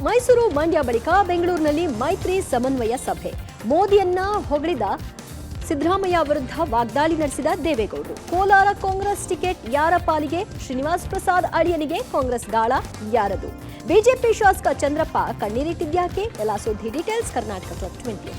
ಮೈಸೂರು ಮಂಡ್ಯ ಬಳಿಕ ಬೆಂಗಳೂರಿನಲ್ಲಿ ಮೈತ್ರಿ ಸಮನ್ವಯ ಸಭೆ. ಮೋದಿಯನ್ನ ಹೊಗಳಿದ ಸಿದ್ದರಾಮಯ್ಯ ವಿರುದ್ಧ ವಾಗ್ದಾಳಿ ನಡೆಸಿದ ದೇವೇಗೌಡರು. ಕೋಲಾರ ಕಾಂಗ್ರೆಸ್ ಟಿಕೆಟ್ ಯಾರ ಪಾಲಿಗೆ? ಶ್ರೀನಿವಾಸ್ ಪ್ರಸಾದ್ ಅಳಿಯನಿಗೆ ಕಾಂಗ್ರೆಸ್ ಗಾಳ ಯಾರದು? ಬಿಜೆಪಿ ಶಾಸಕ ಚಂದ್ರಪ್ಪ ಕಣ್ಣೀರಿಟ್ಟಿದ್ಯಾಕೆ? ಎಲ್ಲ ಸುದ್ದಿ ಡೀಟೇಲ್ಸ್ ಕರ್ನಾಟಕ ಕ್ಲಬ್ 20.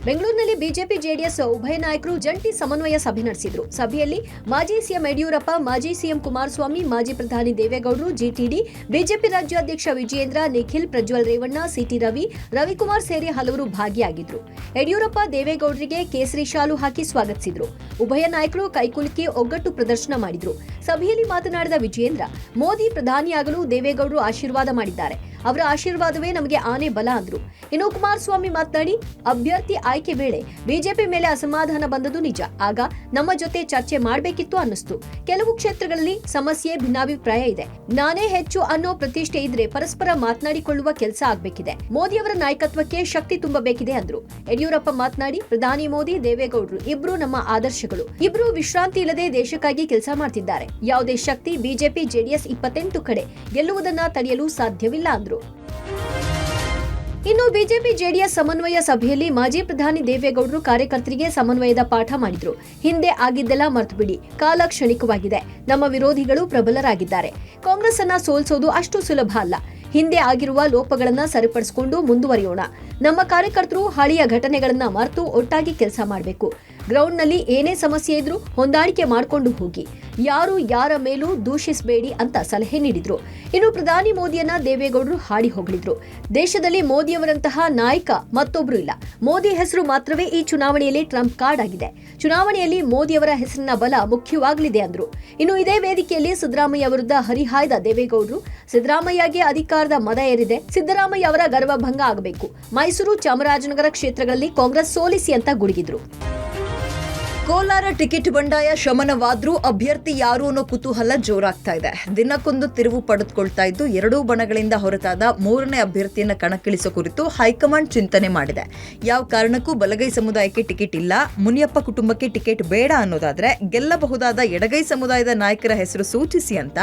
ಬೆಂಗಳೂರಿನಲ್ಲಿ ಬಿಜೆಪಿ ಜೆಡಿಎಸ್ ಉಭಯ ನಾಯಕರು ಜಂಟಿ ಸಮನ್ವಯ ಸಭೆ ನಡೆಸಿದ್ರು. ಸಭೆಯಲ್ಲಿ ಮಾಜಿ ಸಿಎಂ ಯಡಿಯೂರಪ್ಪ, ಮಾಜಿ ಸಿಎಂ ಕುಮಾರಸ್ವಾಮಿ, ಮಾಜಿ ಪ್ರಧಾನಿ ದೇವೇಗೌಡರು, ಜಿಟಿಡಿ, ಬಿಜೆಪಿ ರಾಜ್ಯಾಧ್ಯಕ್ಷ ವಿಜಯೇಂದ್ರ, ನಿಖಿಲ್, ಪ್ರಜ್ವಲ್ ರೇವಣ್ಣ, ಸಿಟಿ ರವಿ, ರವಿಕುಮಾರ್ ಸೇರಿ ಹಲವರು ಭಾಗಿಯಾಗಿದ್ರು. ಯಡಿಯೂರಪ್ಪ ದೇವೇಗೌಡರಿಗೆ ಕೇಸರಿ ಶಾಲು ಹಾಕಿ ಸ್ವಾಗತಿಸಿದ್ರು. ಉಭಯ ನಾಯಕರು ಕೈಕುಲುಕಿ ಒಗ್ಗಟ್ಟು ಪ್ರದರ್ಶನ ಮಾಡಿದ್ರು. ಸಭೆಯಲ್ಲಿ ಮಾತನಾಡಿದ ವಿಜಯೇಂದ್ರ, ಮೋದಿ ಪ್ರಧಾನಿಯಾಗಲು ದೇವೇಗೌಡರು ಆಶೀರ್ವಾದ ಮಾಡಿದ್ದಾರೆ. ಅವರ ಆಶೀರ್ವಾದವೇ ನಮಗೆ ಆನೆ ಬಲ ಅಂದ್ರು. ಇನ್ನು ಕುಮಾರಸ್ವಾಮಿ ಮಾತನಾಡಿ, ಅಭ್ಯರ್ಥಿ ಆಯ್ಕೆ ವೇಳೆ ಬಿಜೆಪಿ ಮೇಲೆ ಅಸಮಾಧಾನ ಬಂದದ್ದು ನಿಜ. ಆಗ ನಮ್ಮ ಜೊತೆ ಚರ್ಚೆ ಮಾಡಬೇಕಿತ್ತು ಅನ್ನಿಸ್ತು. ಕೆಲವು ಕ್ಷೇತ್ರಗಳಲ್ಲಿ ಸಮಸ್ಯೆ, ಭಿನ್ನಾಭಿಪ್ರಾಯ ಇದೆ. ನಾನೇ ಹೆಚ್ಚು ಅನ್ನೋ ಪ್ರತಿಷ್ಠೆ ಇದ್ರೆ ಪರಸ್ಪರ ಮಾತನಾಡಿಕೊಳ್ಳುವ ಕೆಲಸ ಆಗ್ಬೇಕಿದೆ. ಮೋದಿಯವರ ನಾಯಕತ್ವಕ್ಕೆ ಶಕ್ತಿ ತುಂಬಬೇಕಿದೆ ಅಂದ್ರು. ಯಡಿಯೂರಪ್ಪ ಮಾತನಾಡಿ, ಪ್ರಧಾನಿ ಮೋದಿ, ದೇವೇಗೌಡರು ಇಬ್ರು ನಮ್ಮ ಆದರ್ಶಗಳು. ಇಬ್ರು ವಿಶ್ರಾಂತಿ ಇಲ್ಲದೆ ದೇಶಕ್ಕಾಗಿ ಕೆಲಸ ಮಾಡ್ತಿದ್ದಾರೆ. ಯಾವುದೇ ಶಕ್ತಿ ಬಿಜೆಪಿ ಜೆಡಿಎಸ್ 28 ಕಡೆ ಗೆಲ್ಲುವುದನ್ನ ತಡೆಯಲು ಸಾಧ್ಯವಿಲ್ಲ ಅಂದ್ರು. ಇನ್ನು ಬಿಜೆಪಿ ಜೆಡಿಎಸ್ ಸಮನ್ವಯ ಸಭೆಯಲ್ಲಿ ಮಾಜಿ ಪ್ರಧಾನಿ ದೇವೇಗೌಡರು ಕಾರ್ಯಕರ್ತರಿಗೆ ಸಮನ್ವಯದ ಪಾಠ ಮಾಡಿದ್ರು. ಹಿಂದೆ ಆಗಿದ್ದೆಲ್ಲ ಮರೆತು ಬಿಡಿ, ಕಾಲ ಕ್ಷಣಿಕವಾಗಿದೆ. ನಮ್ಮ ವಿರೋಧಿಗಳು ಪ್ರಬಲರಾಗಿದ್ದಾರೆ. ಕಾಂಗ್ರೆಸ್ ಅನ್ನ ಸೋಲಿಸೋದು ಅಷ್ಟು ಸುಲಭ ಅಲ್ಲ. ಹಿಂದೆ ಆಗಿರುವ ಲೋಪಗಳನ್ನ ಸರಿಪಡಿಸಿಕೊಂಡು ಮುಂದುವರಿಯೋಣ. ನಮ್ಮ ಕಾರ್ಯಕರ್ತರು ಹಳೆಯ ಘಟನೆಗಳನ್ನ ಮರೆತು ಒಟ್ಟಾಗಿ ಕೆಲಸ ಮಾಡಬೇಕು. ಗ್ರೌಂಡ್ನಲ್ಲಿ ಏನೇ ಸಮಸ್ಯೆ ಇದ್ರೂ ಹೊಂದಾಣಿಕೆ ಮಾಡಿಕೊಂಡು ಹೋಗಿ. ಯಾರು ಯಾರ ಮೇಲೂ ದೂಷಿಸಬೇಡಿ ಅಂತ ಸಲಹೆ ನೀಡಿದ್ರು. ಇನ್ನು ಪ್ರಧಾನಿ ಮೋದಿಯನ್ನ ದೇವೇಗೌಡರು ಹಾಡಿ ಹೊಗಳಿದ್ರು. ದೇಶದಲ್ಲಿ ಮೋದಿಯವರಂತಹ ನಾಯಕ ಮತ್ತೊಬ್ರು ಇಲ್ಲ. ಮೋದಿ ಹೆಸರು ಮಾತ್ರವೇ ಈ ಚುನಾವಣೆಯಲ್ಲಿ ಟ್ರಂಪ್ ಕಾರ್ಡ್ ಆಗಿದೆ. ಚುನಾವಣೆಯಲ್ಲಿ ಮೋದಿಯವರ ಹೆಸರಿನ ಬಲ ಮುಖ್ಯವಾಗಲಿದೆ ಅಂದ್ರು. ಇನ್ನು ಇದೇ ವೇದಿಕೆಯಲ್ಲಿ ಸಿದ್ದರಾಮಯ್ಯ ವಿರುದ್ಧ ಹರಿಹಾಯ್ದ ದೇವೇಗೌಡರು, ಸಿದ್ದರಾಮಯ್ಯಗೆ ಅಧಿಕಾರದ ಮದ ಏರಿದೆ. ಸಿದ್ದರಾಮಯ್ಯ ಅವರ ಗರ್ವಭಂಗ ಆಗಬೇಕು. ಮೈಸೂರು, ಚಾಮರಾಜನಗರ ಕ್ಷೇತ್ರಗಳಲ್ಲಿ ಕಾಂಗ್ರೆಸ್ ಸೋಲಿಸಿ ಅಂತ ಗುಡುಗಿದ್ರು. ಕೋಲಾರ ಟಿಕೆಟ್ ಬಂಡಾಯ ಶಮನವಾದ್ರೂ ಅಭ್ಯರ್ಥಿ ಯಾರು ಅನ್ನೋ ಕುತೂಹಲ ಜೋರಾಗ್ತಾ ಇದೆ. ದಿನಕ್ಕೊಂದು ತಿರುವು ಪಡೆದುಕೊಳ್ತಾ ಇದ್ದು, ಎರಡೂ ಬಣಗಳಿಂದ ಹೊರತಾದ ಮೂರನೇ ಅಭ್ಯರ್ಥಿಯನ್ನ ಕಣಕ್ಕಿಳಿಸೋ ಕುರಿತು ಹೈಕಮಾಂಡ್ ಚಿಂತನೆ ಮಾಡಿದೆ. ಯಾವ ಕಾರಣಕ್ಕೂ ಬಲಗೈ ಸಮುದಾಯಕ್ಕೆ ಟಿಕೆಟ್ ಇಲ್ಲ, ಮುನಿಯಪ್ಪ ಕುಟುಂಬಕ್ಕೆ ಟಿಕೆಟ್ ಬೇಡ ಅನ್ನೋದಾದ್ರೆ ಗೆಲ್ಲಬಹುದಾದ ಎಡಗೈ ಸಮುದಾಯದ ನಾಯಕರ ಹೆಸರು ಸೂಚಿಸಿ ಅಂತ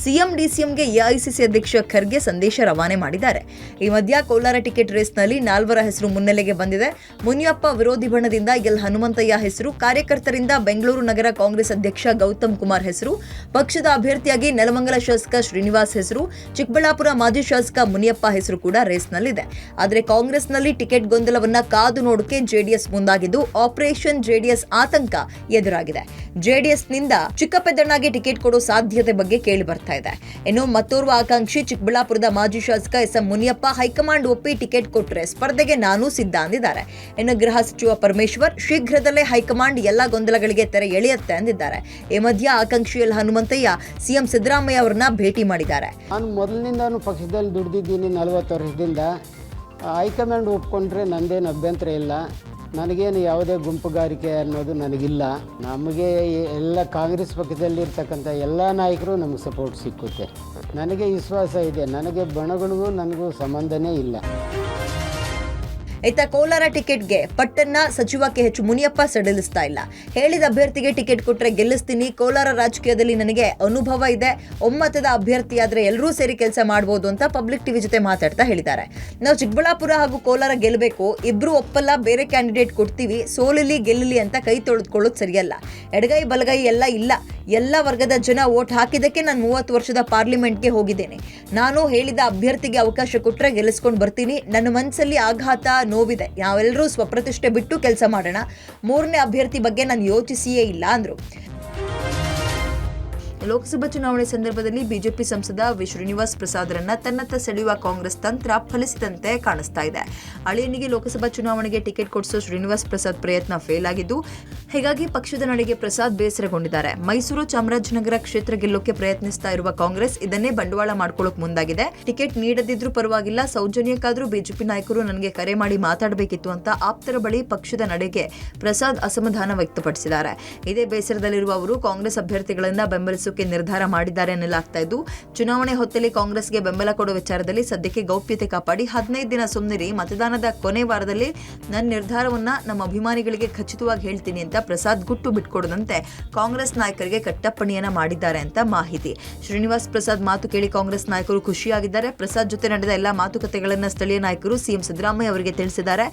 ಸಿಎಂ ಡಿಸಿಎಂಗೆ ಎಐಸಿಸಿ ಅಧ್ಯಕ್ಷ ಖರ್ಗೆ ಸಂದೇಶ ರವಾನೆ ಮಾಡಿದ್ದಾರೆ. ಈ ಮಧ್ಯ ಕೋಲಾರ ಟಿಕೆಟ್ ರೇಸ್ನಲ್ಲಿ 4 ಹೆಸರು ಮುನ್ನೆಲೆಗೆ ಬಂದಿದೆ. ಮುನಿಯಪ್ಪ ವಿರೋಧಿ ಬಣದಿಂದ ಎಲ್ ಹನುಮಂತಯ್ಯ ಹೆಸರು, ಕಾರ್ಯಕರ್ತರಿಂದ ಬೆಂಗಳೂರು ನಗರ ಕಾಂಗ್ರೆಸ್ ಅಧ್ಯಕ್ಷ ಗೌತಮ್ ಕುಮಾರ್ ಹೆಸರು, ಪಕ್ಷದ ಅಭ್ಯರ್ಥಿಯಾಗಿ ನೆಲಮಂಗಲ ಶಾಸಕ ಶ್ರೀನಿವಾಸ್ ಹೆಸರು, ಚಿಕ್ಕಬಳ್ಳಾಪುರ ಮಾಜಿ ಶಾಸಕ ಮುನಿಯಪ್ಪ ಹೆಸರು ಕೂಡ ರೇಸ್ನಲ್ಲಿದೆ. ಆದರೆ ಕಾಂಗ್ರೆಸ್ನಲ್ಲಿ ಟಿಕೆಟ್ ಗೊಂದಲವನ್ನ ಕಾದು ನೋಡೋಕೆ ಜೆಡಿಎಸ್ ಮುಂದಾಗಿದ್ದು, ಆಪರೇಷನ್ ಜೆಡಿಎಸ್ ಆತಂಕ ಎದುರಾಗಿದೆ. ಜೆಡಿಎಸ್ನಿಂದ ಚಿಕ್ಕಪೆದ್ದಣ್ಣಗೆ ಟಿಕೆಟ್ ಕೊಡೋ ಸಾಧ್ಯತೆ ಬಗ್ಗೆ ಕೇಳಿ ಬರ್ತಾ ಇದೆ. ಇನ್ನು ಮತ್ತೋರ್ವ ಆಕಾಂಕ್ಷಿ ಚಿಕ್ಕಬಳ್ಳಾಪುರದ ಮಾಜಿ ಶಾಸಕ ಎಸ್.ಎಂ. ಮುನಿಯಪ್ಪ ಹೈಕಮಾಂಡ್ ಒಪ್ಪಿ ಟಿಕೆಟ್ ಕೊಟ್ಟರೆ ಸ್ಪರ್ಧೆಗೆ ನಾನೂ ಸಿದ್ಧ ಅಂದಿದ್ದಾರೆ. ಇನ್ನು ಗೃಹ ಸಚಿವ ಪರಮೇಶ್ವರ್, ಶೀಘ್ರದಲ್ಲೇ ಹೈಕಮಾಂಡ್ ಎಲ್ಲಾ ಗೊಂದಲಗಳಿಗೆ ತೆರೆ ಎಳೆಯುತ್ತೆ ಅಂದಿದ್ದಾರೆ. ಈ ಮಧ್ಯ ಆಕಾಂಕ್ಷಿ ಎಲ್ ಹನುಮಂತಯ್ಯ ಸಿಎಂ ಸಿದ್ದರಾಮಯ್ಯ ಅವರನ್ನ ಭೇಟಿ ಮಾಡಿದ್ದಾರೆ. ನಾನು ಮೊದಲಿನಿಂದನೂ ಪಕ್ಷದಲ್ಲಿ ದುಡಿದಿದ್ದೀನಿ 40 ವರ್ಷದಿಂದ. ಹೈಕಮಾಂಡ್ ಒಪ್ಕೊಂಡ್ರೆ ನಂದೇನು ಅಭ್ಯಂತರ ಇಲ್ಲ. ನನಗೇನು ಯಾವುದೇ ಗುಂಪುಗಾರಿಕೆ ಅನ್ನೋದು ನನಗಿಲ್ಲ. ನಮಗೆ ಎಲ್ಲ ಕಾಂಗ್ರೆಸ್ ಪಕ್ಷದಲ್ಲಿರ್ತಕ್ಕಂಥ ಎಲ್ಲ ನಾಯಕರು ನಮಗೆ ಸಪೋರ್ಟ್ ಸಿಕ್ಕುತ್ತೆ. ನನಗೆ ವಿಶ್ವಾಸ ಇದೆ. ನನಗೆ ಬಣಗಳಿಗೂ ನನಗೂ ಸಂಬಂಧನೇ ಇಲ್ಲ. ಇತ್ತ ಕೋಲಾರ ಟಿಕೆಟ್ಗೆ ಪಟ್ಟನ್ನ ಸಚಿವ ಕೆಎಚ್ ಮುನಿಯಪ್ಪ ಸಡಿಲಿಸ್ತಾ ಇಲ್ಲ. ಹೇಳಿದ ಅಭ್ಯರ್ಥಿಗೆ ಟಿಕೆಟ್ ಕೊಟ್ಟರೆ ಗೆಲ್ಲಿಸ್ತೀನಿ. ಕೋಲಾರ ರಾಜಕೀಯದಲ್ಲಿ ನನಗೆ ಅನುಭವ ಇದೆ. ಒಮ್ಮತದ ಅಭ್ಯರ್ಥಿಯಾದ್ರೆ ಎಲ್ಲರೂ ಸೇರಿ ಕೆಲಸ ಮಾಡಬಹುದು ಅಂತ ಪಬ್ಲಿಕ್ ಟಿವಿ ಜೊತೆ ಮಾತಾಡ್ತಾ ಹೇಳಿದ್ದಾರೆ. ನಾವು ಚಿಕ್ಕಬಳ್ಳಾಪುರ ಹಾಗೂ ಕೋಲಾರ ಗೆಲ್ಲಬೇಕು. ಇಬ್ರು ಒಪ್ಪಲ್ಲ, ಬೇರೆ ಕ್ಯಾಂಡಿಡೇಟ್ ಕೊಡ್ತೀವಿ. ಸೋಲಿಲಿ ಗೆಲ್ಲಲಿ ಅಂತ ಕೈ ತೊಳೆದುಕೊಳ್ಳೋದು ಸರಿಯಲ್ಲ. ಎಡಗೈ ಬಲಗೈ ಎಲ್ಲ ಇಲ್ಲ. ಎಲ್ಲ ವರ್ಗದ ಜನ ವೋಟ್ ಹಾಕಿದ್ದಕ್ಕೆ ನಾನು 30 ವರ್ಷದ ಪಾರ್ಲಿಮೆಂಟ್ಗೆ ಹೋಗಿದ್ದೇನೆ. ನಾನು ಹೇಳಿದ ಅಭ್ಯರ್ಥಿಗೆ ಅವಕಾಶ ಕೊಟ್ಟರೆ ಗೆಲ್ಲಿಸ್ಕೊಂಡು ಬರ್ತೀನಿ. ನನ್ನ ಮನಸ್ಸಲ್ಲಿ ಆಘಾತ, ನೋವಿದೆ. ನಾವೆಲ್ಲರೂ ಸ್ವಪ್ರತಿಷ್ಠೆ ಬಿಟ್ಟು ಕೆಲಸ ಮಾಡೋಣ. ಮೂರನೇ ಅಭ್ಯರ್ಥಿ ಬಗ್ಗೆ ನಾನು ಯೋಚಿಸಿಯೇ ಇಲ್ಲ ಅಂದ್ರು. ಲೋಕಸಭಾ ಚುನಾವಣೆ ಸಂದರ್ಭದಲ್ಲಿ ಬಿಜೆಪಿ ಸಂಸದ ಶ್ರೀನಿವಾಸ್ ಪ್ರಸಾದ್ರನ್ನ ತನ್ನತ್ತ ಸೆಳೆಯುವ ಕಾಂಗ್ರೆಸ್ ತಂತ್ರ ಫಲಿಸಿದಂತೆ ಕಾಣಿಸ್ತಾ ಇದೆ. ಅಳಿಯನಿಗೆ ಲೋಕಸಭಾ ಚುನಾವಣೆಗೆ ಟಿಕೆಟ್ ಕೊಡಿಸೋ ಶ್ರೀನಿವಾಸ್ ಪ್ರಸಾದ್ ಪ್ರಯತ್ನ ಫೇಲ್ ಆಗಿದ್ದು, ಹೀಗಾಗಿ ಪಕ್ಷದ ನಡೆಗೆ ಪ್ರಸಾದ್ ಬೇಸರಗೊಂಡಿದ್ದಾರೆ. ಮೈಸೂರು, ಚಾಮರಾಜನಗರ ಕ್ಷೇತ್ರ ಗೆಲ್ಲೋಕೆ ಪ್ರಯತ್ನಿಸ್ತಾ ಇರುವ ಕಾಂಗ್ರೆಸ್ ಇದನ್ನೇ ಬಂಡವಾಳ ಮಾಡ್ಕೊಳ್ಳೋಕೆ ಮುಂದಾಗಿದೆ. ಟಿಕೆಟ್ ನೀಡದಿದ್ರೂ ಪರವಾಗಿಲ್ಲ, ಸೌಜನ್ಯಕ್ಕಾದ್ರೂ ಬಿಜೆಪಿ ನಾಯಕರು ನನಗೆ ಕರೆ ಮಾಡಿ ಮಾತಾಡಬೇಕಿತ್ತು ಅಂತ ಆಪ್ತರ ಬಳಿ ಪಕ್ಷದ ನಡೆಗೆ ಪ್ರಸಾದ್ ಅಸಮಾಧಾನ ವ್ಯಕ್ತಪಡಿಸಿದ್ದಾರೆ. ಇದೇ ಬೇಸರದಲ್ಲಿರುವ ಅವರು ಕಾಂಗ್ರೆಸ್ ಅಭ್ಯರ್ಥಿಗಳನ್ನ ಬೆಂಬಲಿಸೋಕೆ ಕಣಕ್ಕಿಳಿಸೋಕೆ ನಿರ್ಧಾರ ಮಾಡಿದ್ದಾರೆ ಎನ್ನಲಾಗ್ತಾ ಇದ್ದು, ಚುನಾವಣೆ ಹೊತ್ತಲ್ಲಿ ಕಾಂಗ್ರೆಸ್ಗೆ ಬೆಂಬಲ ಕೊಡುವ ವಿಚಾರದಲ್ಲಿ ಸದ್ಯಕ್ಕೆ ಗೌಪ್ಯತೆ ಕಾಪಾಡಿ 15 ದಿನ ಸುಮ್ಮನಿರಿ, ಮತದಾನದ ಕೊನೆ ವಾರದಲ್ಲಿ ನನ್ನ ನಿರ್ಧಾರವನ್ನ ನಮ್ಮ ಅಭಿಮಾನಿಗಳಿಗೆ ಖಚಿತವಾಗಿ ಹೇಳ್ತೀನಿ ಅಂತ ಪ್ರಸಾದ್ ಗುಟ್ಟು ಬಿಟ್ಕೊಡದಂತೆ ಕಾಂಗ್ರೆಸ್ ನಾಯಕರಿಗೆ ಕಟ್ಟಪ್ಪಣೆಯನ್ನ ಮಾಡಿದ್ದಾರೆ ಅಂತ ಮಾಹಿತಿ. ಶ್ರೀನಿವಾಸ್ ಪ್ರಸಾದ್ ಮಾತು ಕೇಳಿ ಕಾಂಗ್ರೆಸ್ ನಾಯಕರು ಖುಷಿಯಾಗಿದ್ದಾರೆ. ಪ್ರಸಾದ್ ಜೊತೆ ನಡೆದ ಎಲ್ಲಾ ಮಾತುಕತೆಗಳನ್ನ ಸ್ಥಳೀಯ ನಾಯಕರು ಸಿಎಂ ಸಿದ್ದರಾಮಯ್ಯ ಅವರಿಗೆ ತಿಳಿಸಿದ್ದಾರೆ.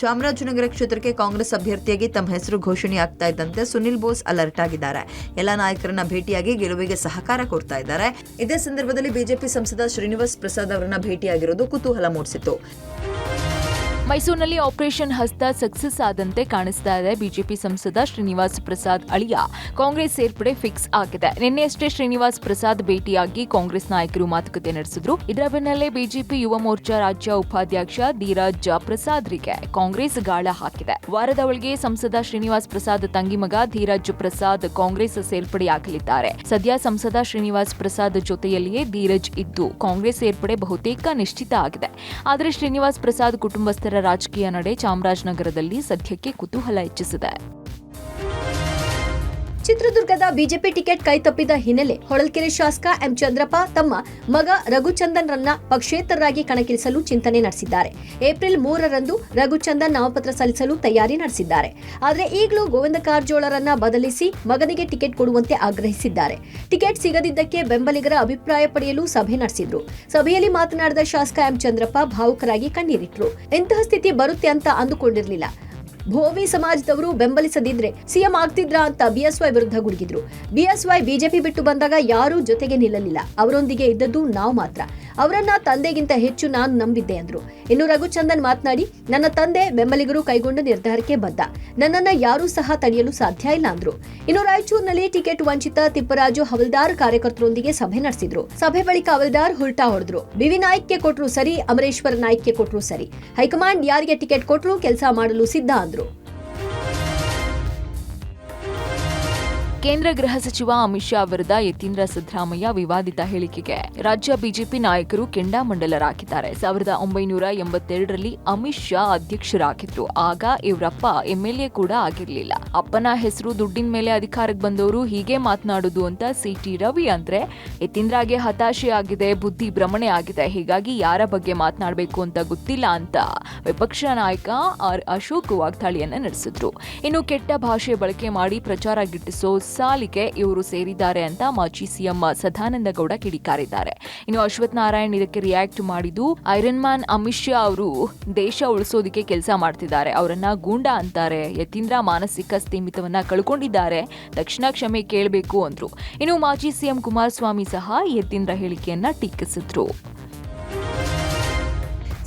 ಚಾಮರಾಜನಗರ ಕ್ಷೇತ್ರಕ್ಕೆ ಕಾಂಗ್ರೆಸ್ ಅಭ್ಯರ್ಥಿಯಾಗಿ ತಮ್ಮ ಹೆಸರು ಘೋಷಣೆಯಾಗ್ತಾ ಇದ್ದಂತೆ ಸುನಿಲ್ ಬೋಸ್ ಅಲರ್ಟ್ ಆಗಿದ್ದಾರೆ. ಎಲ್ಲಾ ನಾಯಕರನ್ನ ಭೇಟಿಯಾಗಿ ಗೆಲುವಿಗೆ ಸಹಕಾರ ಕೊಡ್ತಾ ಇದ್ದಾರೆ. ಇದೇ ಸಂದರ್ಭದಲ್ಲಿ ಬಿಜೆಪಿ ಸಂಸದ ಶ್ರೀನಿವಾಸ್ ಪ್ರಸಾದ್ ಅವರನ್ನ ಭೇಟಿಯಾಗಿರೋದು ಕುತೂಹಲ ಮೂಡಿಸಿತು. ಮೈಸೂರಿನಲ್ಲಿ ಆಪರೇಷನ್ ಹಸ್ತ ಸಕ್ಸಸ್ ಆದಂತೆ ಕಾಣಿಸ್ತಾ ಇದೆ. ಬಿಜೆಪಿ ಸಂಸದ ಶ್ರೀನಿವಾಸ್ ಪ್ರಸಾದ್ ಅಳಿಯ ಕಾಂಗ್ರೆಸ್ ಸೇರ್ಪಡೆ ಫಿಕ್ಸ್ ಆಗಿದೆ. ನಿನ್ನೆಯಷ್ಟೇ ಶ್ರೀನಿವಾಸ್ ಪ್ರಸಾದ್ ಭೇಟಿಯಾಗಿ ಕಾಂಗ್ರೆಸ್ ನಾಯಕರು ಮಾತುಕತೆ ನಡೆಸಿದ್ರು. ಇದರ ಬೆನ್ನಲ್ಲೇ ಬಿಜೆಪಿ ಯುವ ಮೋರ್ಚಾ ರಾಜ್ಯ ಉಪಾಧ್ಯಕ್ಷ ಧೀರಜ್ ಪ್ರಸಾದ್ರಿಗೆ ಕಾಂಗ್ರೆಸ್ ಗಾಳ ಹಾಕಿದೆ. ವಾರದ ಒಳಗೆ ಸಂಸದ ಶ್ರೀನಿವಾಸ್ ಪ್ರಸಾದ್ ತಂಗಿ ಮಗ ಧೀರಜ್ ಪ್ರಸಾದ್ ಕಾಂಗ್ರೆಸ್ ಸೇರ್ಪಡೆಯಾಗಲಿದ್ದಾರೆ. ಸದ್ಯ ಸಂಸದ ಶ್ರೀನಿವಾಸ್ ಪ್ರಸಾದ್ ಜೊತೆಯಲ್ಲಿಯೇ ಧೀರಜ್ ಇದ್ದು ಕಾಂಗ್ರೆಸ್ ಸೇರ್ಪಡೆ ಬಹುತೇಕ ನಿಶ್ಚಿತ ಆಗಿದೆ. ಆದರೆ ಶ್ರೀನಿವಾಸ್ ಪ್ರಸಾದ್ ಕುಟುಂಬಸ್ಥರ ರಾಜಕೀಯ ನಡೆ ಚಾಮರಾಜನಗರದಲ್ಲಿ ಸದ್ಯಕ್ಕೆ ಕುತೂಹಲ ಹೆಚ್ಚಿಸಿದೆ. ಚಿತ್ರದುರ್ಗದ ಬಿಜೆಪಿ ಟಿಕೆಟ್ ಕೈತಪ್ಪಿದ ಹಿನ್ನೆಲೆ ಹೊಳಲ್ಕೆರೆ ಶಾಸಕ ಎಂ ಚಂದ್ರಪ್ಪ ತಮ್ಮ ಮಗ ರಘುಚಂದನ್ ರನ್ನ ಪಕ್ಷೇತರರಾಗಿ ಕಣಕ್ಕಿಳಿಸಲು ಚಿಂತನೆ ನಡೆಸಿದ್ದಾರೆ. ಏಪ್ರಿಲ್ 3ರಂದು ರಘುಚಂದನ್ ನಾಮಪತ್ರ ಸಲ್ಲಿಸಲು ತಯಾರಿ ನಡೆಸಿದ್ದಾರೆ. ಆದರೆ ಈಗಲೂ ಗೋವಿಂದ ಕಾರಜೋಳರನ್ನ ಬದಲಿಸಿ ಮಗನಿಗೆ ಟಿಕೆಟ್ ಕೊಡುವಂತೆ ಆಗ್ರಹಿಸಿದ್ದಾರೆ. ಟಿಕೆಟ್ ಸಿಗದಿದ್ದಕ್ಕೆ ಬೆಂಬಲಿಗರ ಅಭಿಪ್ರಾಯ ಪಡೆಯಲು ಸಭೆ ನಡೆಸಿದ್ರು. ಸಭೆಯಲ್ಲಿ ಮಾತನಾಡಿದ ಶಾಸಕ ಎಂ ಚಂದ್ರಪ್ಪ ಭಾವುಕರಾಗಿ ಕಣ್ಣೀರಿಟ್ರು. ಇಂತಹ ಸ್ಥಿತಿ ಬರುತ್ತೆ ಅಂತ ಅಂದುಕೊಂಡಿರಲಿಲ್ಲ. ಭೋವಿ ಸಮಾಜದವರು ಬೆಂಬಲಿಸದಿದ್ರೆ ಸಿಎಂ ಆಗ್ತಿದ್ರಾ ಅಂತ ಬಿಎಸ್ವೈ ವಿರುದ್ಧ ಗುಡುಗಿದ್ರು. ಬಿಎಸ್ವೈ ಬಿಜೆಪಿ ಬಿಟ್ಟು ಬಂದಾಗ ಯಾರೂ ಜೊತೆಗೆ ನಿಲ್ಲಲಿಲ್ಲ. ಅವರೊಂದಿಗೆ ಇದ್ದದ್ದು ನಾವು ಮಾತ್ರ. ಅವರನ್ನ ತಂದೆಗಿಂತ ಹೆಚ್ಚು ನಾನು ನಂಬಿದ್ದೆ ಅಂದ್ರು. ಇನ್ನು ರಘುಚಂದನ್ ಮಾತನಾಡಿ, ನನ್ನ ತಂದೆ ಬೆಂಬಲಿಗರು ಕೈಗೊಂಡ ನಿರ್ಧಾರಕ್ಕೆ ಬದ್ಧ. ನನ್ನನ್ನ ಯಾರೂ ಸಹ ತಡೆಯಲು ಸಾಧ್ಯ ಇಲ್ಲ ಅಂದ್ರು. ಇನ್ನು ರಾಯಚೂರಿನಲ್ಲಿ ಟಿಕೆಟ್ ವಂಚಿತ ತಿಪ್ಪರಾಜು ಹವಲ್ದಾರ್ ಕಾರ್ಯಕರ್ತರೊಂದಿಗೆ ಸಭೆ ನಡೆಸಿದ್ರು. ಸಭೆ ಬಳಿಕ ಹವಲ್ದಾರ್ ಹುಲ್ಟಾ ಹೊಡೆದ್ರು. ಬಿವಿ ನಾಯ್ಕ್ಗೆ ಕೊಟ್ರು ಸರಿ, ಅಮರೇಶ್ವರ ನಾಯ್ಕ್ಗೆ ಕೊಟ್ರು ಸರಿ. ಹೈಕಮಾಂಡ್ ಯಾರಿಗೆ ಟಿಕೆಟ್ ಕೊಟ್ರು ಕೆಲಸ ಮಾಡಲು ಸಿದ್ಧ ಅಂದ್ರು. ಕೇಂದ್ರ ಗೃಹ ಸಚಿವ ಅಮಿತ್ ಶಾ ವಿರುದ್ಧ ಯತೀಂದ್ರ ಸಿದ್ದರಾಮಯ್ಯ ವಿವಾದಿತ ಹೇಳಿಕೆಗೆ ರಾಜ್ಯ ಬಿಜೆಪಿ ನಾಯಕರು ಕೆಂಡಾಮಂಡಲರಾಗಿದ್ದಾರೆ. 1982ರಲ್ಲಿ ಅಮಿತ್ ಶಾ ಅಧ್ಯಕ್ಷರಾಗಿದ್ರು. ಆಗ ಇವರಪ್ಪ ಎಂಎಲ್ಎ ಕೂಡ ಆಗಿರಲಿಲ್ಲ. ಅಪ್ಪನ ಹೆಸರು ದುಡ್ಡಿನ ಮೇಲೆ ಅಧಿಕಾರಕ್ಕೆ ಬಂದವರು ಹೀಗೆ ಮಾತನಾಡುದು ಅಂತ ಸಿಟಿ ರವಿ ಅಂದ್ರೆ ಯತೀಂದ್ರಗೆ ಹತಾಶೆ ಆಗಿದೆ, ಬುದ್ಧಿ ಭ್ರಮಣೆ ಆಗಿದೆ, ಹೀಗಾಗಿ ಯಾರ ಬಗ್ಗೆ ಮಾತನಾಡಬೇಕು ಅಂತ ಗೊತ್ತಿಲ್ಲ ಅಂತ ವಿಪಕ್ಷ ನಾಯಕ ಆರ್ ಅಶೋಕ್ ವಾಗ್ದಾಳಿಯನ್ನ ನಡೆಸಿದ್ರು. ಇನ್ನು ಕೆಟ್ಟ ಭಾಷೆ ಬಳಕೆ ಮಾಡಿ ಪ್ರಚಾರ ಗಿಟ್ಟಿಸೋ ಸಾಲಿಗೆ ಇವರು ಸೇರಿದ್ದಾರೆ ಅಂತ ಮಾಜಿ ಸಿಎಂ ಸದಾನಂದ ಗೌಡ ಕಿಡಿಕಾರಿದ್ದಾರೆ. ಇನ್ನು ಅಶ್ವಥ್ ನಾರಾಯಣ್ ಇದಕ್ಕೆ ರಿಯಾಕ್ಟ್ ಮಾಡಿದ್ದು, ಐರನ್ ಮ್ಯಾನ್ ಅಮಿತ್ ಶಾ ಅವರು ದೇಶ ಉಳಿಸೋದಕ್ಕೆ ಕೆಲಸ ಮಾಡ್ತಿದ್ದಾರೆ, ಅವರನ್ನ ಗೂಂಡಾ ಅಂತಾರೆ, ಯತೀಂದ್ರ ಮಾನಸಿಕ ಸ್ಥಿಮಿತವನ್ನ ಕಳ್ಕೊಂಡಿದ್ದಾರೆ, ತಕ್ಷಣ ಕ್ಷಮೆ ಕೇಳಬೇಕು ಅಂದ್ರು. ಇನ್ನು ಮಾಜಿ ಸಿಎಂ ಕುಮಾರಸ್ವಾಮಿ ಸಹ ಯತೀಂದ್ರ ಹೇಳಿಕೆಯನ್ನ ಟೀಕಿಸಿದ್ರು.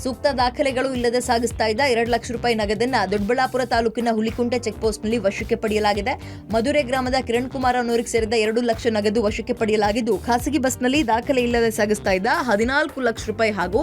ಸೂಕ್ತ ದಾಖಲೆಗಳು ಇಲ್ಲದೆ ಸಾಗಿಸ್ತಾ ಇದ್ದ 2 ಲಕ್ಷ ರೂಪಾಯಿ ನಗದನ್ನ ದೊಡ್ಡಬಳ್ಳಾಪುರ ತಾಲೂಕಿನ ಹುಲಿಕುಂಟೆ ಚೆಕ್ ಪೋಸ್ಟ್ನಲ್ಲಿ ವಶಕ್ಕೆ ಪಡೆಯಲಾಗಿದೆ. ಮಧುರೆ ಗ್ರಾಮದ ಕಿರಣ್ ಕುಮಾರ್ ಅನ್ನೋರಿಗೆ ಸೇರಿದ 2 ಲಕ್ಷ ನಗದು ವಶಕ್ಕೆ ಪಡೆಯಲಾಗಿದ್ದು, ಖಾಸಗಿ ಬಸ್ನಲ್ಲಿ ದಾಖಲೆ ಇಲ್ಲದೆ ಸಾಗಿಸ್ತಾ ಇದ್ದ 14 ಲಕ್ಷ ರೂಪಾಯಿ ಹಾಗೂ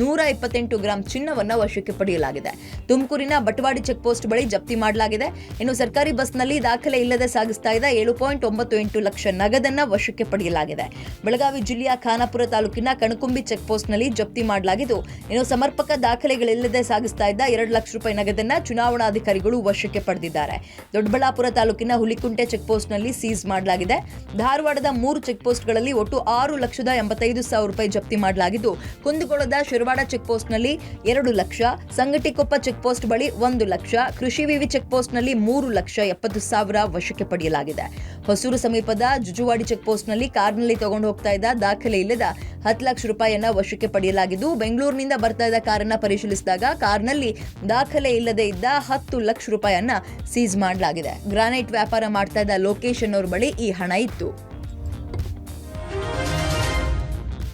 128 ಗ್ರಾಂ ಚಿನ್ನವನ್ನ ವಶಕ್ಕೆ ಪಡೆಯಲಾಗಿದೆ. ತುಮಕೂರಿನ ಬಟವಾಡಿ ಚೆಕ್ ಪೋಸ್ಟ್ ಬಳಿ ಜಪ್ತಿ ಮಾಡಲಾಗಿದೆ. ಇನ್ನು ಸರ್ಕಾರಿ ಬಸ್ನಲ್ಲಿ ದಾಖಲೆ ಇಲ್ಲದೆ ಸಾಗಿಸ್ತಾ ಇದ್ದ 7.98 ಲಕ್ಷ ನಗದನ್ನ ವಶಕ್ಕೆ ಪಡೆಯಲಾಗಿದೆ. ಬೆಳಗಾವಿ ಜಿಲ್ಲೆಯ ಖಾನಾಪುರ ತಾಲೂಕಿನ ಕಣಕುಂಬಿ ಚೆಕ್ ಪೋಸ್ಟ್ನಲ್ಲಿ ಜಪ್ತಿ ಮಾಡಲಾಗಿದ್ದು, ಇನ್ನು ಸಮರ್ಪಕ ದಾಖಲೆಗಳಿಲ್ಲದೆ ಸಾಗಿಸ್ತಾ ಇದ್ದ 2 ಲಕ್ಷ ರೂಪಾಯಿ ನಗದನ್ನ ಚುನಾವಣಾಧಿಕಾರಿಗಳು ವಶಕ್ಕೆ ಪಡೆದಿದ್ದಾರೆ. ದೊಡ್ಡಬಳ್ಳಾಪುರ ತಾಲೂಕಿನ ಹುಲಿಕುಂಟೆ ಚೆಕ್ ಪೋಸ್ಟ್ನಲ್ಲಿ ಸೀಸ್ ಮಾಡಲಾಗಿದೆ. ಧಾರವಾಡದ 3 ಚೆಕ್ ಪೋಸ್ಟ್ಗಳಲ್ಲಿ ಒಟ್ಟು 6,85,000 ರೂಪಾಯಿ ಜಪ್ತಿ ಮಾಡಲಾಗಿದ್ದು, ಕುಂದಗೋಳದ ಶಿರವಾಡ ಚೆಕ್ ಪೋಸ್ಟ್ನಲ್ಲಿ 2 ಲಕ್ಷ, ಸಂಗಟಿಕೊಪ್ಪ ಚೆಕ್ ಪೋಸ್ಟ್ ಬಳಿ 1 ಲಕ್ಷ, ಕೃಷಿ ವಿವಿ ಚೆಕ್ ಪೋಸ್ಟ್ನಲ್ಲಿ 3,70,000 ವಶಕ್ಕೆ ಪಡೆಯಲಾಗಿದೆ. ಹೊಸೂರು ಸಮೀಪದ ಜುಜುವಾಡಿ ಚೆಕ್ ಪೋಸ್ಟ್ನಲ್ಲಿ ಕಾರ್ನಲ್ಲಿ ತಗೊಂಡು ಹೋಗ್ತಾ ಇದ್ದ ದಾಖಲೆ ಇಲ್ಲದ 10 ಲಕ್ಷ ರೂಪಾಯಿಯನ್ನ ವಶಕ್ಕೆ ಪಡೆಯಲಾಗಿದ್ದು, ಬೆಂಗಳೂರಿನಿಂದ ಬರ್ತಾ ಇದ್ದ ಕಾರನ್ನ ಪರಿಶೀಲಿಸಿದಾಗ ಕಾರ್ನಲ್ಲಿ ದಾಖಲೆ ಇಲ್ಲದೆ ಇದ್ದ 10 ಲಕ್ಷ ರೂಪಾಯಿಯನ್ನ ಸೀಸ್ ಮಾಡಲಾಗಿದೆ. ಗ್ರಾನೈಟ್ ವ್ಯಾಪಾರ ಮಾಡ್ತಾ ಇದ್ದ ಲೋಕೇಶ್ ಅನ್ನೋರ ಬಳಿ ಈ ಹಣ ಇತ್ತು.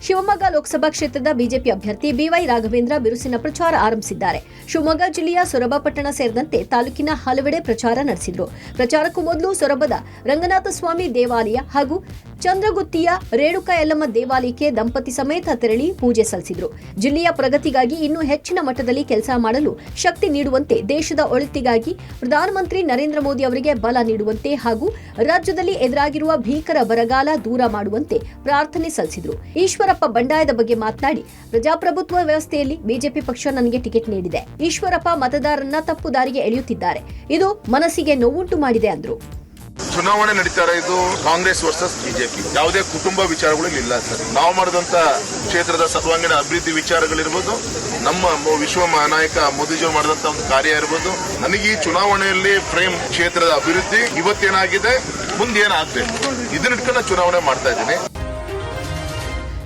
ಶಿವಮೊಗ್ಗ ಲೋಕಸಭಾ ಕ್ಷೇತ್ರದ ಬಿಜೆಪಿ ಅಭ್ಯರ್ಥಿ ಬಿವೈ ರಾಘವೇಂದ್ರ ಬಿರುಸಿನ ಪ್ರಚಾರ ಆರಂಭಿಸಿದ್ದಾರೆ. ಶಿವಮೊಗ್ಗ ಜಿಲ್ಲೆಯ ಸೊರಬ ಪಟ್ಟಣ ಸೇರಿದಂತೆ ತಾಲೂಕಿನ ಹಲವೆಡೆ ಪ್ರಚಾರ ನಡೆಸಿದ್ರು. ಪ್ರಚಾರಕ್ಕೂ ಮೊದಲು ಸೊರಬದ ರಂಗನಾಥ ಸ್ವಾಮಿ ದೇವಾಲಯ ಹಾಗೂ ಚಂದ್ರಗುತ್ತಿಯ ರೇಣುಕಾ ಯಲ್ಲಮ್ಮ ದೇವಾಲಯಕ್ಕೆ ದಂಪತಿ ಸಮೇತ ತೆರಳಿ ಪೂಜೆ ಸಲ್ಲಿಸಿದ್ರು. ಜಿಲ್ಲೆಯ ಪ್ರಗತಿಗಾಗಿ ಇನ್ನೂ ಹೆಚ್ಚಿನ ಮಟ್ಟದಲ್ಲಿ ಕೆಲಸ ಮಾಡಲು ಶಕ್ತಿ ನೀಡುವಂತೆ, ದೇಶದ ಒಳಿತಿಗಾಗಿ ಪ್ರಧಾನಮಂತ್ರಿ ನರೇಂದ್ರ ಮೋದಿ ಅವರಿಗೆ ಬಲ ನೀಡುವಂತೆ ಹಾಗೂ ರಾಜ್ಯದಲ್ಲಿ ಎದುರಾಗಿರುವ ಭೀಕರ ಬರಗಾಲ ದೂರ ಮಾಡುವಂತೆ ಪ್ರಾರ್ಥನೆ ಸಲ್ಲಿಸಿದ್ರು. ಈಶ್ವರಪ್ಪ ಬಂಡಾಯದ ಬಗ್ಗೆ ಮಾತನಾಡಿ, ಪ್ರಜಾಪ್ರಭುತ್ವ ವ್ಯವಸ್ಥೆಯಲ್ಲಿ ಬಿಜೆಪಿ ಪಕ್ಷ ನನಗೆ ಟಿಕೆಟ್ ನೀಡಿದೆ. ಈಶ್ವರಪ್ಪ ಮತದಾರರನ್ನ ತಪ್ಪು ದಾರಿಗೆ ಎಳೆಯುತ್ತಿದ್ದಾರೆ. ಇದು ಮನಸ್ಸಿಗೆ ನೋವುಂಟು ಮಾಡಿದೆ ಅಂದ್ರು. ಚುನಾವಣೆ ನಡೀತಾ ಇದು ಕಾಂಗ್ರೆಸ್ ವರ್ಸಸ್ ಬಿಜೆಪಿ. ಯಾವುದೇ ಕುಟುಂಬ ವಿಚಾರಗಳು ಇಲ್ಲ ಸರ್. ನಾವು ಮಾಡಿದಂತ ಕ್ಷೇತ್ರದ ಸರ್ವಾಂಗೀಣ ಅಭಿವೃದ್ಧಿ ವಿಚಾರಗಳಿರ್ಬೋದು, ನಮ್ಮ ವಿಶ್ವ ನಾಯಕ ಮೋದಿಜಿಯವರು ಮಾಡಿದಂತ ಒಂದು ಕಾರ್ಯ ಇರ್ಬೋದು. ನನಗೆ ಈ ಚುನಾವಣೆಯಲ್ಲಿ ಫ್ರೇಮ್ ಕ್ಷೇತ್ರದ ಅಭಿವೃದ್ಧಿ ಇವತ್ತೇನಾಗಿದೆ, ಮುಂದೇನಾಗಬೇಕು, ಇದನ್ನ ಇಟ್ಕೊಂಡು ಚುನಾವಣೆ ಮಾಡ್ತಾ ಇದ್ದೀನಿ.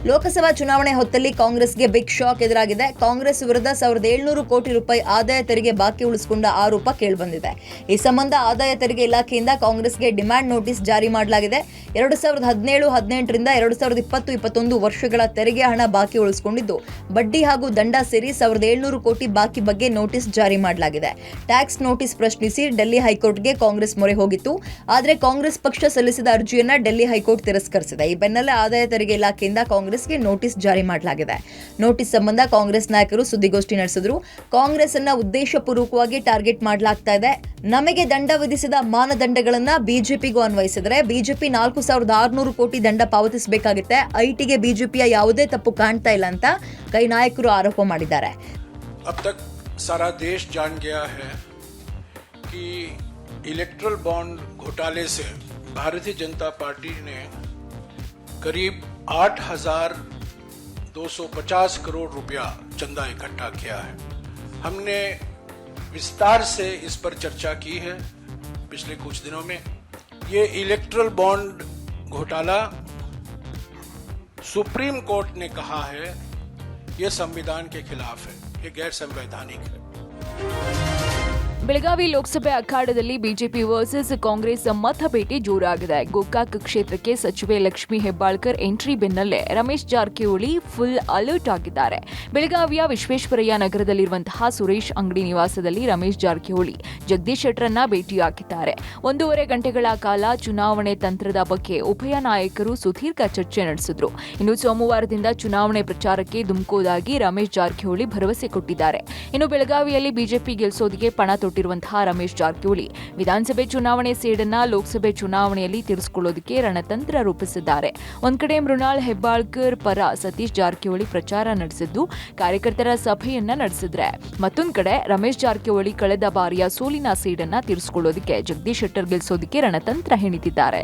ಲೋಕಸಭಾ ಚುನಾವಣೆ ಹೊತ್ತಲ್ಲಿ ಕಾಂಗ್ರೆಸ್ಗೆ ಬಿಗ್ ಶಾಕ್ ಎದುರಾಗಿದೆ. ಕಾಂಗ್ರೆಸ್ ವಿರುದ್ಧ 1700 ಕೋಟಿ ರೂಪಾಯಿ ಆದಾಯ ತೆರಿಗೆ ಬಾಕಿ ಉಳಿಸಿಕೊಂಡ ಆರೋಪ ಕೇಳಿಬಂದಿದೆ. ಈ ಸಂಬಂಧ ಆದಾಯ ತೆರಿಗೆ ಇಲಾಖೆಯಿಂದ ಕಾಂಗ್ರೆಸ್ಗೆ ಡಿಮ್ಯಾಂಡ್ ನೋಟಿಸ್ ಜಾರಿ ಮಾಡಲಾಗಿದೆ. 2017-18ರಿಂದ 2020-21 ವರ್ಷಗಳ ತೆರಿಗೆ ಹಣ ಬಾಕಿ ಉಳಿಸಿಕೊಂಡಿದ್ದು, ಬಡ್ಡಿ ಹಾಗೂ ದಂಡ ಸೇರಿ 1700 ಕೋಟಿ ಬಾಕಿ ಬಗ್ಗೆ ನೋಟಿಸ್ ಜಾರಿ ಮಾಡಲಾಗಿದೆ. ಟ್ಯಾಕ್ಸ್ ನೋಟಿಸ್ ಪ್ರಶ್ನಿಸಿ ಡೆಲ್ಲಿ ಹೈಕೋರ್ಟ್ಗೆ ಕಾಂಗ್ರೆಸ್ ಮೊರೆ ಹೋಗಿತ್ತು. ಆದರೆ ಕಾಂಗ್ರೆಸ್ ಪಕ್ಷ ಸಲ್ಲಿಸಿದ ಅರ್ಜಿಯನ್ನ ಡೆಲ್ಲಿ ಹೈಕೋರ್ಟ್ ತಿರಸ್ಕರಿಸಿದೆ. ಈ ಬೆನ್ನಲ್ಲೇ ಆದಾಯ ತೆರಿಗೆ ಇಲಾಖೆಯಿಂದ ಕಾಂಗ್ರೆಸ್ಗೆ ನೋಟಿಸ್ ಜಾರಿ ಮಾಡಲಾಗಿದೆ. ನೋಟಿಸ್ ಸಂಬಂಧ ಕಾಂಗ್ರೆಸ್ ನಾಯಕರು ಸುದ್ದಿಗೋಷ್ಠಿ ನಡೆಸಿದ್ರು. ಕಾಂಗ್ರೆಸ್ ಅನ್ನ ಉದ್ದೇಶಪೂರ್ವಕವಾಗಿ ಟಾರ್ಗೆಟ್ ಮಾಡಲಾಗ್ತಾ ಇದೆ. ನಮಗೆ ದಂಡ ವಿಧಿಸಿದ ಮಾನದಂಡಗಳನ್ನ ಬಿಜೆಪಿಗೂ ಅನ್ವಯಿಸಿದರೆ ಬಿಜೆಪಿ 4600 ಕೋಟಿ ದಂಡ ಪಾವತಿಸಬೇಕಾಗುತ್ತೆ. ಐಟಿಗೆ ಬಿಜೆಪಿಯ ಯಾವುದೇ ತಪ್ಪು ಕಾಣ್ತಾ ಇಲ್ಲ ಅಂತ ಕೈ ನಾಯಕರು ಆರೋಪ ಮಾಡಿದ್ದಾರೆ. अब तक सारा देश जान गया है कि इलेक्ट्रल बॉन्ड घोटाले से भारतीय जनता पार्टी ने करीब 8,250 करोड़ रुपया चंदा इकट्ठा किया है. हमने विस्तार से इस पर चर्चा की है पिछले कुछ दिनों में. ये इलेक्ट्रल बॉन्ड घोटाला सुप्रीम कोर्ट ने कहा है ये संविधान के खिलाफ है, ये गैर संवैधानिक है. ಬೆಳಗಾವಿ ಲೋಕಸಭೆ ಅಖಾಡದಲ್ಲಿ ಬಿಜೆಪಿ ವರ್ಸಸ್ ಕಾಂಗ್ರೆಸ್ ಮತಬೇಟೆ ಜೋರಾಗಿದೆ. ಗೋಕಾಕ್ ಕ್ಷೇತ್ರಕ್ಕೆ ಸಚಿವೆ ಲಕ್ಷ್ಮೀ ಹೆಬ್ಬಾಳ್ಕರ್ ಎಂಟ್ರಿ ಬೆನ್ನಲ್ಲೇ ರಮೇಶ್ ಜಾರಕಿಹೊಳಿ ಫುಲ್ ಅಲರ್ಟ್ ಆಗಿದ್ದಾರೆ. ಬೆಳಗಾವಿಯ ವಿಶ್ವೇಶ್ವರಯ್ಯ ನಗರದಲ್ಲಿರುವಂತಹ ಸುರೇಶ್ ಅಂಗಡಿ ನಿವಾಸದಲ್ಲಿ ರಮೇಶ್ ಜಾರಕಿಹೊಳಿ ಜಗದೀಶ್ ಶೆಟ್ಟರನ್ನ ಭೇಟಿಯಾಗಿದ್ದಾರೆ. 1.5 ಗಂಟೆಗಳ ಕಾಲ ಚುನಾವಣೆ ತಂತ್ರದ ಬಗ್ಗೆ ಉಭಯ ನಾಯಕರು ಸುದೀರ್ಘ ಚರ್ಚೆ ನಡೆಸಿದ್ರು. ಇನ್ನು ಸೋಮವಾರದಿಂದ ಚುನಾವಣೆ ಪ್ರಚಾರಕ್ಕೆ ಧುಮುಕುವುದಾಗಿ ರಮೇಶ್ ಜಾರಕಿಹೊಳಿ ಭರವಸೆ ಕೊಟ್ಟಿದ್ದಾರೆ. ಇನ್ನು ಬೆಳಗಾವಿಯಲ್ಲಿ ಬಿಜೆಪಿ ಗೆಲ್ಲಿಸೋದಕ್ಕೆ ಪಣ ತೊಟ್ಟಿರುವಂತಹ ರಮೇಶ್ ಜಾರಕಿಹೊಳಿ ವಿಧಾನಸಭೆ ಚುನಾವಣೆ ಸೇಡನ್ನ ಲೋಕಸಭೆ ಚುನಾವಣೆಯಲ್ಲಿ ತೀರಿಸಿಕೊಳ್ಳೋದಕ್ಕೆ ರಣತಂತ್ರ ರೂಪಿಸಿದ್ದಾರೆ. ಒಂದ್ ಕಡೆ ಮೃಣಾಲ್ ಹೆಬ್ಬಾಳ್ಕರ್ ಪರ ಸತೀಶ್ ಜಾರಕಿಹೊಳಿ ಪ್ರಚಾರ ನಡೆಸಿದ್ದು, ಕಾರ್ಯಕರ್ತರ ಸಭೆಯನ್ನ ನಡೆಸಿದ್ರೆ, ಮತ್ತೊಂದ್ ಕಡೆ ರಮೇಶ್ ಜಾರಕಿಹೊಳಿ ಕಳೆದ ಬಾರಿಯ ಸೋಲಿನ ಸೇಡನ್ನ ತೀರಿಸಿಕೊಳ್ಳೋದಕ್ಕೆ ಜಗದೀಶ್ ಶೆಟ್ಟರ್ ಗೆಲ್ಲಿಸೋದಕ್ಕೆ ರಣತಂತ್ರ ಹೆಣಿತಿದ್ದಾರೆ.